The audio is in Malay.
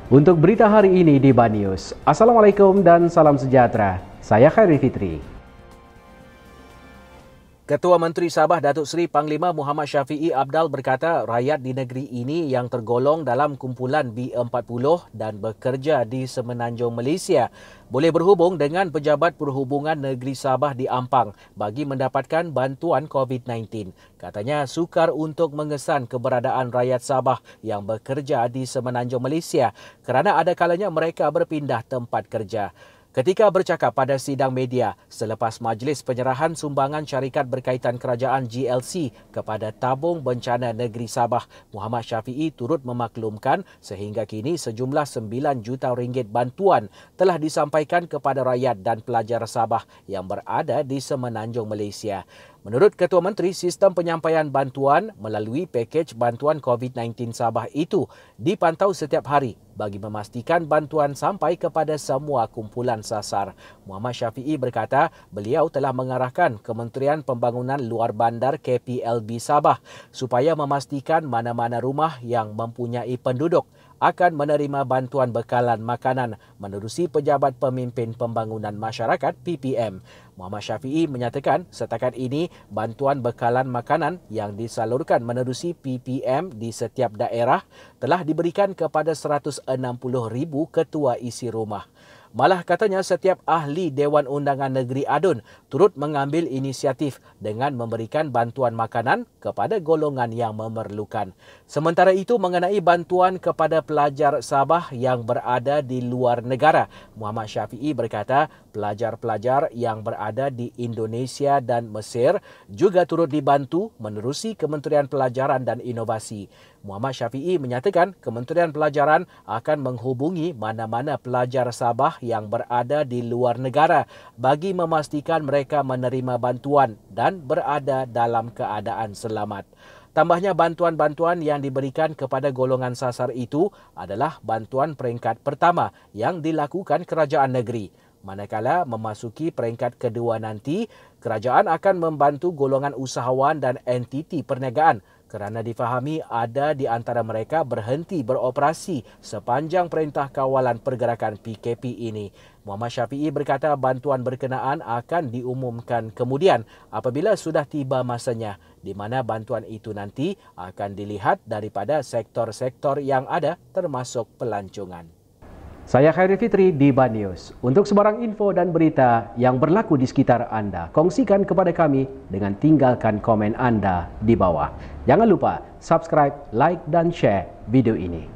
Untuk berita hari ini di Banius. Assalamualaikum dan salam sejahtera. Saya Khairi Fitri. Ketua Menteri Sabah Datuk Seri Panglima Muhammad Syafiee Apdal berkata rakyat di negeri ini yang tergolong dalam kumpulan B40 dan bekerja di Semenanjung Malaysia boleh berhubung dengan Pejabat Perhubungan Negeri Sabah di Ampang bagi mendapatkan bantuan COVID-19. Katanya sukar untuk mengesan keberadaan rakyat Sabah yang bekerja di Semenanjung Malaysia kerana ada kalanya mereka berpindah tempat kerja. Ketika bercakap pada sidang media selepas majlis penyerahan sumbangan syarikat berkaitan kerajaan GLC kepada Tabung Bencana Negeri Sabah, Muhammad Syafiee turut memaklumkan sehingga kini sejumlah 9 juta ringgit bantuan telah disampaikan kepada rakyat dan pelajar Sabah yang berada di Semenanjung Malaysia. Menurut Ketua Menteri, sistem penyampaian bantuan melalui pakej bantuan COVID-19 Sabah itu dipantau setiap hari bagi memastikan bantuan sampai kepada semua kumpulan sasar. Muhammad Syafiee berkata beliau telah mengarahkan Kementerian Pembangunan Luar Bandar KPLB Sabah supaya memastikan mana-mana rumah yang mempunyai penduduk akan menerima bantuan bekalan makanan menerusi Pejabat Pemimpin Pembangunan Masyarakat PPM. Muhammad Syafiee menyatakan setakat ini bantuan bekalan makanan yang disalurkan menerusi PPM di setiap daerah telah diberikan kepada 160,000 ketua isi rumah. Malah katanya setiap ahli Dewan Undangan Negeri Adun turut mengambil inisiatif dengan memberikan bantuan makanan kepada golongan yang memerlukan. Sementara itu mengenai bantuan kepada pelajar Sabah yang berada di luar negara, Muhammad Syafiee berkata pelajar-pelajar yang berada di Indonesia dan Mesir juga turut dibantu menerusi Kementerian Pelajaran dan Inovasi. Muhammad Syafiee menyatakan Kementerian Pelajaran akan menghubungi mana-mana pelajar Sabah yang berada di luar negara bagi memastikan mereka menerima bantuan dan berada dalam keadaan selamat. Tambahnya bantuan-bantuan yang diberikan kepada golongan sasar itu adalah bantuan peringkat pertama yang dilakukan kerajaan negeri. Manakala memasuki peringkat kedua nanti, kerajaan akan membantu golongan usahawan dan entiti perniagaan kerana difahami ada di antara mereka berhenti beroperasi sepanjang Perintah Kawalan Pergerakan PKP ini. Muhammad Syafiee berkata bantuan berkenaan akan diumumkan kemudian apabila sudah tiba masanya, di mana bantuan itu nanti akan dilihat daripada sektor-sektor yang ada termasuk pelancongan. Saya Khairi Fitri di Banius. Untuk sebarang info dan berita yang berlaku di sekitar anda, kongsikan kepada kami dengan tinggalkan komen anda di bawah. Jangan lupa subscribe, like dan share video ini.